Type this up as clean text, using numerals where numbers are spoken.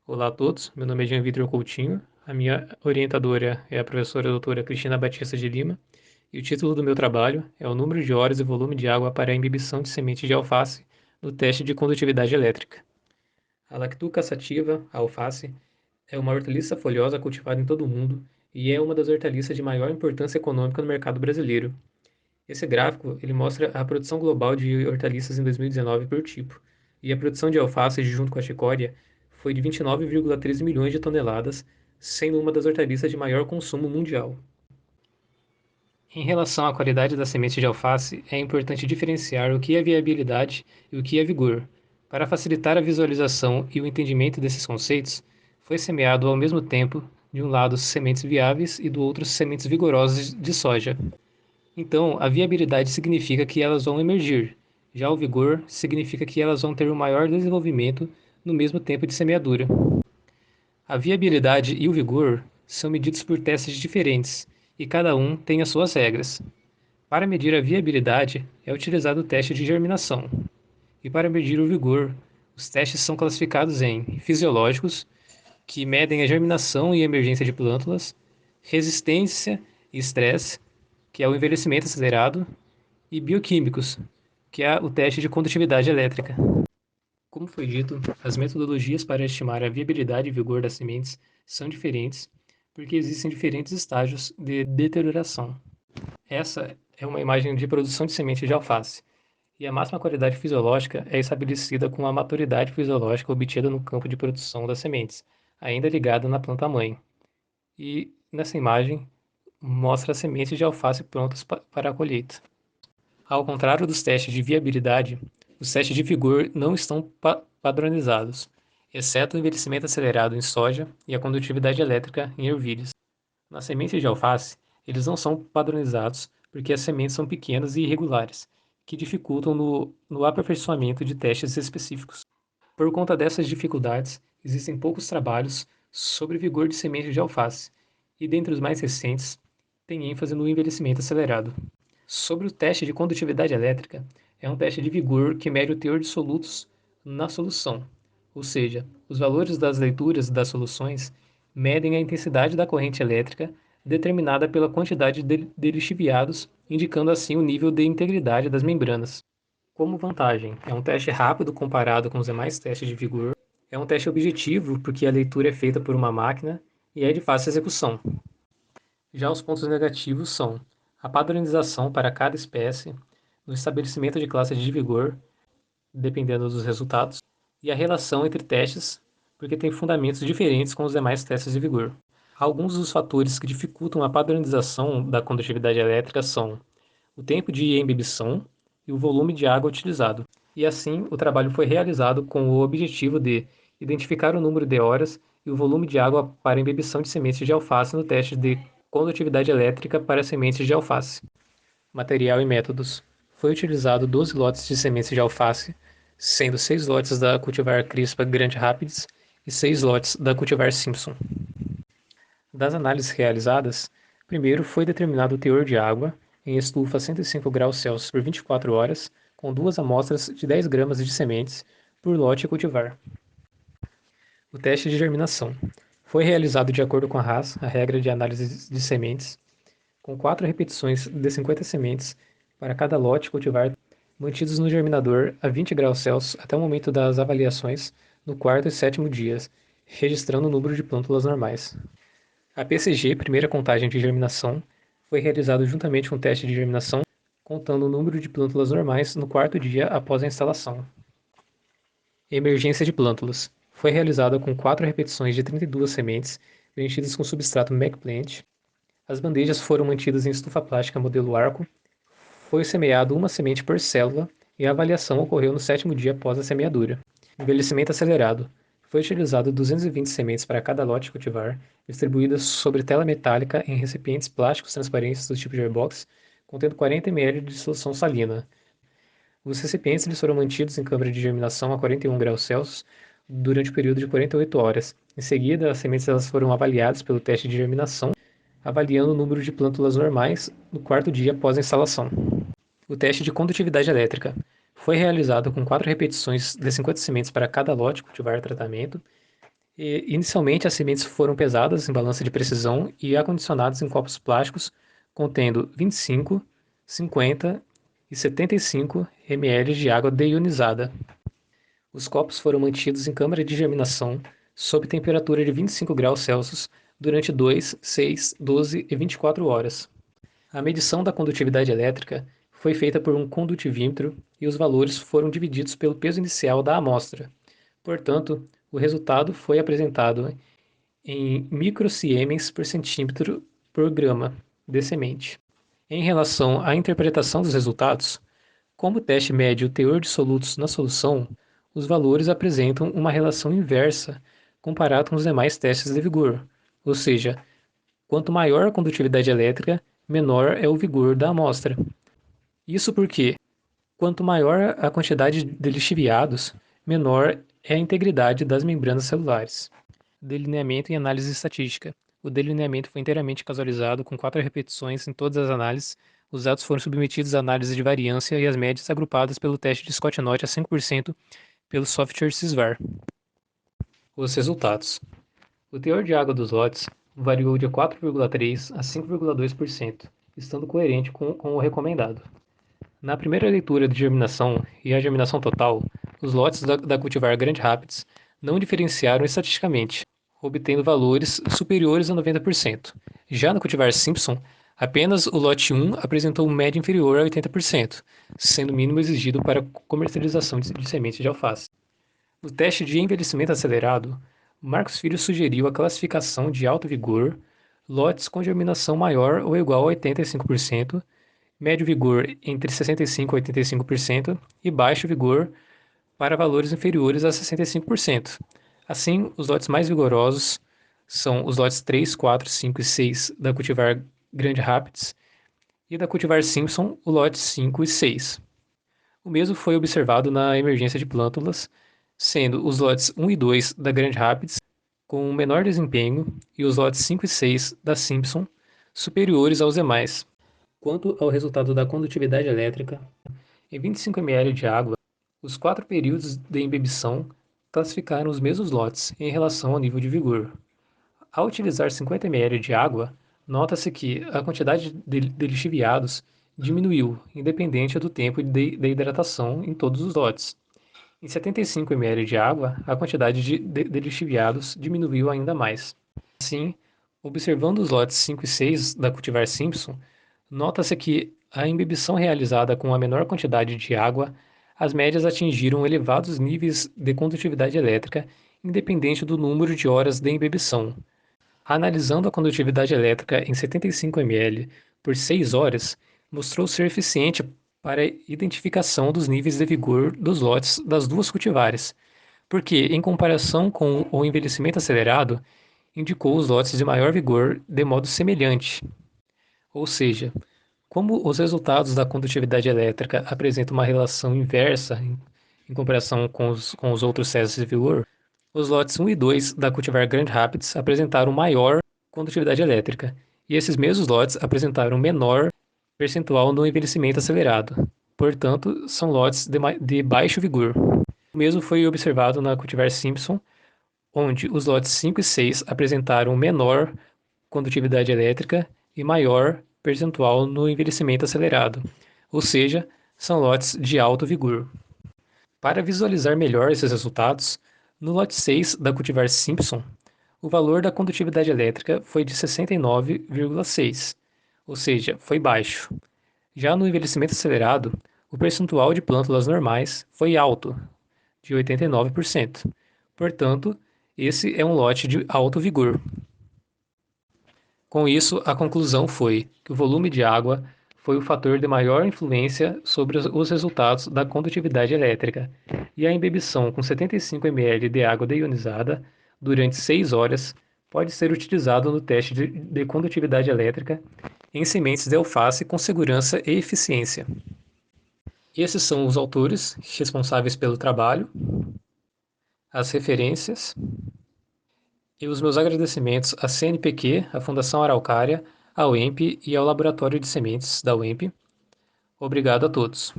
Olá a todos, meu nome é Jean Vitor Coutinho, a minha orientadora é a professora doutora Cristina Batista de Lima, e o título do meu trabalho é o número de horas e volume de água para a imbibição de sementes de alface no teste de condutividade elétrica. A lactuca sativa, a alface, é uma hortaliça folhosa cultivada em todo o mundo e é uma das hortaliças de maior importância econômica no mercado brasileiro. Esse gráfico ele mostra a produção global de hortaliças em 2019 por tipo, e a produção de alface junto com a chicória foi de 29,13 milhões de toneladas, sendo uma das hortaliças de maior consumo mundial. Em relação à qualidade da semente de alface, é importante diferenciar o que é viabilidade e o que é vigor. Para facilitar a visualização e o entendimento desses conceitos, foi semeado ao mesmo tempo, de um lado, sementes viáveis e do outro, sementes vigorosas de soja. Então, a viabilidade significa que elas vão emergir, já o vigor significa que elas vão ter um maior desenvolvimento no mesmo tempo de semeadura. A viabilidade e o vigor são medidos por testes diferentes, e cada um tem as suas regras. Para medir a viabilidade, é utilizado o teste de germinação, e para medir o vigor, os testes são classificados em fisiológicos, que medem a germinação e emergência de plântulas, resistência e estresse, que é o envelhecimento acelerado, e bioquímicos, que é o teste de condutividade elétrica. Como foi dito, as metodologias para estimar a viabilidade e vigor das sementes são diferentes, porque existem diferentes estágios de deterioração. Essa é uma imagem de produção de semente de alface, e a máxima qualidade fisiológica é estabelecida com a maturidade fisiológica obtida no campo de produção das sementes, ainda ligada na planta-mãe. E nessa imagem mostra as sementes de alface prontas para a colheita. Ao contrário dos testes de viabilidade, os testes de vigor não estão padronizados, exceto o envelhecimento acelerado em soja e a condutividade elétrica em ervilhas. Nas sementes de alface, eles não são padronizados porque as sementes são pequenas e irregulares, que dificultam no aperfeiçoamento de testes específicos. Por conta dessas dificuldades, existem poucos trabalhos sobre vigor de sementes de alface, e dentre os mais recentes, tem ênfase no envelhecimento acelerado. Sobre o teste de condutividade elétrica, é um teste de vigor que mede o teor de solutos na solução, ou seja, os valores das leituras das soluções medem a intensidade da corrente elétrica determinada pela quantidade de lixiviados, indicando assim o nível de integridade das membranas. Como vantagem, é um teste rápido comparado com os demais testes de vigor, é um teste objetivo porque a leitura é feita por uma máquina e é de fácil execução. Já os pontos negativos são a padronização para cada espécie, o estabelecimento de classes de vigor, dependendo dos resultados, e a relação entre testes, porque tem fundamentos diferentes com os demais testes de vigor. Alguns dos fatores que dificultam a padronização da condutividade elétrica são o tempo de embebição e o volume de água utilizado. E assim, o trabalho foi realizado com o objetivo de identificar o número de horas e o volume de água para embebição de sementes de alface no teste de condutividade elétrica para sementes de alface. Material e métodos. Foi utilizado 12 lotes de sementes de alface, sendo 6 lotes da cultivar Crispa Grand Rapids e 6 lotes da cultivar Simpson. Das análises realizadas, primeiro foi determinado o teor de água em estufa a 105 graus Celsius por 24 horas, com duas amostras de 10 gramas de sementes por lote a cultivar. O teste de germinação foi realizado de acordo com a RAS, a regra de análise de sementes, com 4 repetições de 50 sementes para cada lote cultivar, mantidos no germinador a 20 graus Celsius até o momento das avaliações no quarto e sétimo dias, registrando o número de plântulas normais. A PCG, primeira contagem de germinação, foi realizado juntamente com o teste de germinação, contando o número de plântulas normais no quarto dia após a instalação. Emergência de plântulas. Foi realizada com 4 repetições de 32 sementes, preenchidas com substrato McPlant. As bandejas foram mantidas em estufa plástica modelo arco. Foi semeado uma semente por célula e a avaliação ocorreu no sétimo dia após a semeadura. Envelhecimento acelerado. Foi utilizado 220 sementes para cada lote cultivar, distribuídas sobre tela metálica em recipientes plásticos transparentes do tipo Jarbox, contendo 40 ml de solução salina. Os recipientes eles foram mantidos em câmara de germinação a 41 graus Celsius durante o período de 48 horas. Em seguida, as sementes elas foram avaliadas pelo teste de germinação, avaliando o número de plântulas normais no quarto dia após a instalação. O teste de condutividade elétrica foi realizado com 4 repetições de 50 sementes para cada lote cultivar tratamento Inicialmente, as sementes foram pesadas em balança de precisão e acondicionadas em copos plásticos contendo 25, 50 e 75 ml de água deionizada. Os copos foram mantidos em câmara de germinação sob temperatura de 25 graus Celsius durante 2, 6, 12 e 24 horas. A medição da condutividade elétrica foi feita por um condutivímetro e os valores foram divididos pelo peso inicial da amostra. Portanto, o resultado foi apresentado em microsiemens por centímetro por grama de semente. Em relação à interpretação dos resultados, como o teste mede o teor de solutos na solução, os valores apresentam uma relação inversa comparado com os demais testes de vigor, ou seja, quanto maior a condutividade elétrica, menor é o vigor da amostra. Isso porque, quanto maior a quantidade de lixiviados, menor é a integridade das membranas celulares. Delineamento e análise estatística. O delineamento foi inteiramente casualizado, com 4 repetições em todas as análises. Os dados foram submetidos à análise de variância e as médias agrupadas pelo teste de Scott-Knott a 5% pelo software Sysvar. Os resultados. O teor de água dos lotes variou de 4,3% a 5,2%, estando coerente com o recomendado. Na primeira leitura de germinação e a germinação total, os lotes da cultivar Grand Rapids não diferenciaram estatisticamente, obtendo valores superiores a 90%. Já na cultivar Simpson, apenas o lote 1 apresentou média inferior a 80%, sendo o mínimo exigido para comercialização de sementes de alface. No teste de envelhecimento acelerado, Marcos Filho sugeriu a classificação de alto vigor, lotes com germinação maior ou igual a 85%, médio vigor entre 65% e 85% e baixo vigor para valores inferiores a 65%. Assim, os lotes mais vigorosos são os lotes 3, 4, 5 e 6 da cultivar Grand Rapids e da cultivar Simpson, o lote 5 e 6. O mesmo foi observado na emergência de plântulas, sendo os lotes 1 e 2 da Grand Rapids com menor desempenho e os lotes 5 e 6 da Simpson superiores aos demais. Quanto ao resultado da condutividade elétrica, em 25 ml de água, os 4 períodos de embebição classificaram os mesmos lotes em relação ao nível de vigor. Ao utilizar 50 ml de água, nota-se que a quantidade de lixiviados diminuiu, independente do tempo de hidratação em todos os lotes. Em 75 ml de água, a quantidade de lixiviados diminuiu ainda mais. Assim, observando os lotes 5 e 6 da cultivar Simpson, nota-se que a imbibição realizada com a menor quantidade de água, as médias atingiram elevados níveis de condutividade elétrica, independente do número de horas de imbibição. Analisando a condutividade elétrica em 75 ml por 6 horas, mostrou ser eficiente para a identificação dos níveis de vigor dos lotes das duas cultivares, porque, em comparação com o envelhecimento acelerado, indicou os lotes de maior vigor de modo semelhante. Ou seja, como os resultados da condutividade elétrica apresentam uma relação inversa em comparação com os outros testes de vigor, os lotes 1 e 2 da cultivar Grand Rapids apresentaram maior condutividade elétrica, e esses mesmos lotes apresentaram menor percentual no envelhecimento acelerado. Portanto, são lotes de baixo vigor. O mesmo foi observado na cultivar Simpson, onde os lotes 5 e 6 apresentaram menor condutividade elétrica e maior percentual no envelhecimento acelerado, ou seja, são lotes de alto vigor. Para visualizar melhor esses resultados, no lote 6 da cultivar Simpson, o valor da condutividade elétrica foi de 69,6, ou seja, foi baixo. Já no envelhecimento acelerado, o percentual de plântulas normais foi alto, de 89%. Portanto, esse é um lote de alto vigor. Com isso, a conclusão foi que o volume de água foi o fator de maior influência sobre os resultados da condutividade elétrica, e a imbibição com 75 ml de água deionizada durante 6 horas pode ser utilizado no teste de condutividade elétrica em sementes de alface com segurança e eficiência. Esses são os autores responsáveis pelo trabalho, as referências e os meus agradecimentos à CNPq, à Fundação Araucária, ao EMP e ao Laboratório de Sementes da UEMP. Obrigado a todos.